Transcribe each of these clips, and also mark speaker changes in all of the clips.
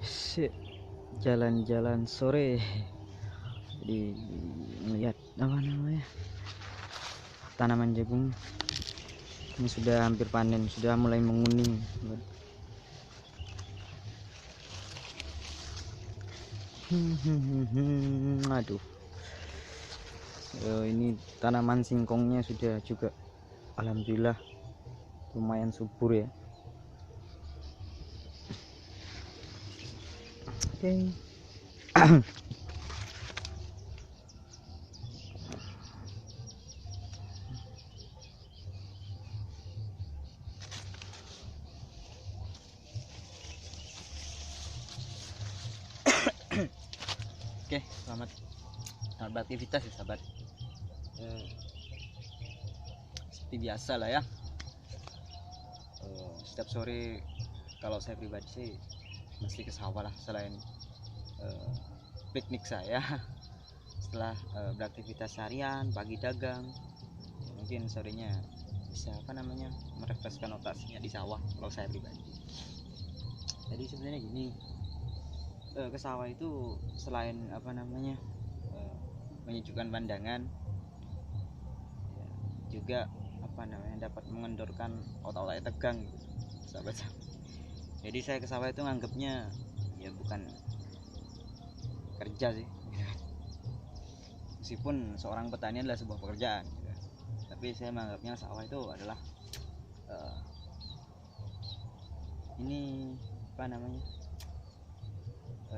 Speaker 1: Sip, jalan-jalan sore di melihat apa namanya tanaman jagung ini sudah hampir panen, sudah mulai menguning. Aduh, ini tanaman singkongnya sudah juga alhamdulillah lumayan subur ya. Oke. Oke, selamat beraktivitas ya sahabat. Seperti biasa lah ya. Setiap sore kalau saya pribadi sih mesti ke sawah lah, selain piknik saya setelah beraktivitas harian, pagi dagang, mungkin sorenya bisa merefreshkan otaknya di sawah kalau saya pribadi. Jadi sebenarnya gini, ke sawah itu selain menyejukkan pandangan ya, juga dapat mengendorkan otak-otak tegang gitu, sahabat-sahabat. Jadi saya ke sawah itu nganggapnya ya bukan kerja sih, meskipun seorang petani adalah sebuah pekerjaan gitu. Tapi saya menganggapnya sawah itu adalah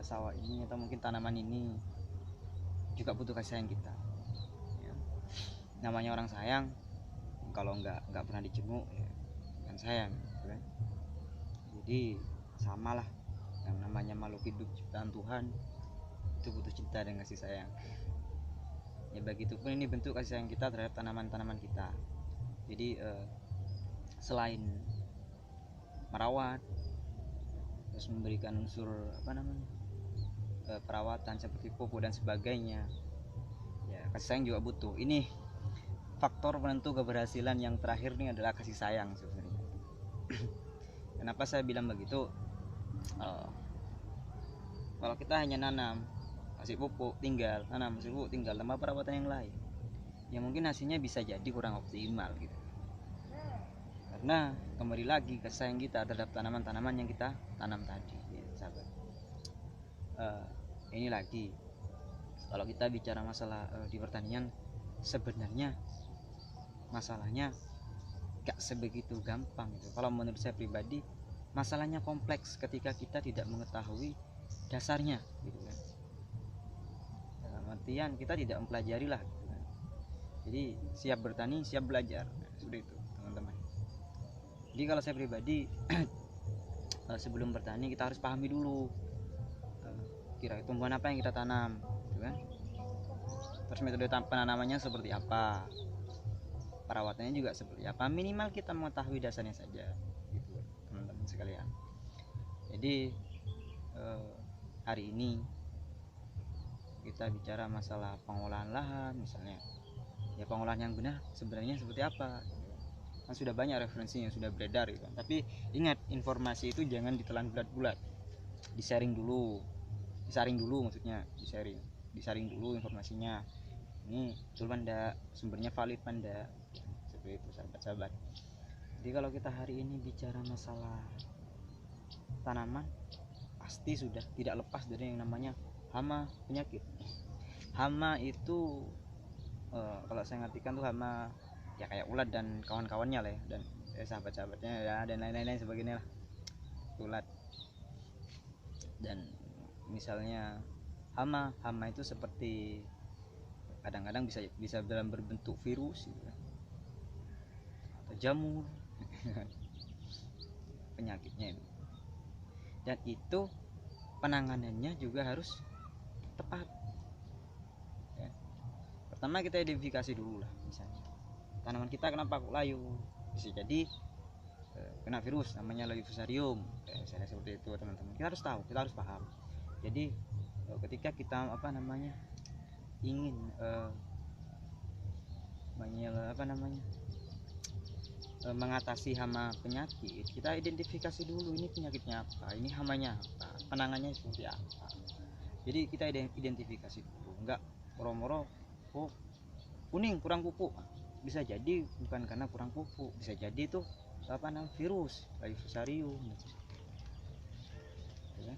Speaker 1: sawah ini atau mungkin tanaman ini juga butuh kasih sayang kita ya. Namanya orang sayang, kalau nggak pernah dijenguk ya bukan sayang gitu kan. Jadi samalah, yang namanya makhluk hidup ciptaan Tuhan itu butuh cinta dan kasih sayang ya. Begitupun ini bentuk kasih sayang kita terhadap tanaman-tanaman kita. Jadi selain merawat, terus memberikan unsur perawatan seperti pupuk dan sebagainya ya, kasih sayang juga butuh. Ini faktor penentu keberhasilan yang terakhir ini adalah kasih sayang sebenarnya. Kenapa saya bilang begitu? Kalau kita hanya nanam, kasih pupuk tinggal, tanam, kasih pupuk tinggal, tanpa perawatan yang lain, ya mungkin hasilnya bisa jadi kurang optimal gitu. Karena kembali lagi kasih sayang kita terhadap tanaman-tanaman yang kita tanam tadi ya, sahabat. Ini lagi, kalau kita bicara masalah di pertanian, sebenarnya masalahnya gak sebegitu gampang gitu. Kalau menurut saya pribadi, masalahnya kompleks ketika kita tidak mengetahui dasarnya gitu kan. Dalam artian kita tidak mempelajari lah gitu kan. Jadi siap bertani, siap belajar, nah, seperti itu teman-teman. Jadi kalau saya pribadi sebelum bertani kita harus pahami dulu kira tumbuhan apa yang kita tanam gitu kan. Terus metode penanamannya seperti apa, perawatannya juga seperti apa, minimal kita mengetahui dasarnya saja gitu teman-teman sekalian. Jadi hari ini kita bicara masalah pengolahan lahan misalnya ya, pengolahan yang benar sebenarnya seperti apa kan sudah banyak referensinya, sudah beredar gitu. Tapi ingat, informasi itu jangan ditelan bulat-bulat, disaring dulu maksudnya disaring dulu informasinya, ini betul enggak, sumbernya valid enggak, seperti itu sahabat-sahabat. Jadi kalau kita hari ini bicara masalah tanaman, pasti sudah tidak lepas dari yang namanya hama, penyakit. Hama itu kalau saya ngartikan tuh hama ya kayak ulat dan kawan-kawannya lah ya, dan sahabat-sahabatnya ya, dan lain-lain sebagainya lah, ulat. Dan misalnya hama itu seperti kadang-kadang bisa dalam berbentuk virus gitu, atau jamur penyakitnya itu. Dan itu penanganannya juga harus tepat ya. Pertama kita identifikasi dulu lah, misalnya tanaman kita kenapa kok layu, bisa jadi kena virus namanya layu fusarium misalnya seperti itu teman-teman. Kita harus tahu, kita harus paham. Jadi ketika kita ingin mengatasi hama penyakit, kita identifikasi dulu ini penyakitnya apa, ini hamanya apa, penanganannya seperti apa. Jadi kita identifikasi dulu, enggak moro-moro oh kuning kurang pupuk, bisa jadi bukan karena kurang pupuk, bisa jadi itu apa namanya virus kayak fusarium gitu. Ya.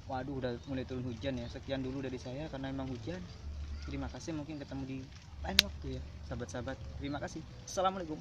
Speaker 1: Waduh, udah mulai turun hujan ya. Sekian dulu dari saya karena emang hujan. Terima kasih, mungkin ketemu di lain waktu ya sahabat-sahabat. Terima kasih, assalamualaikum.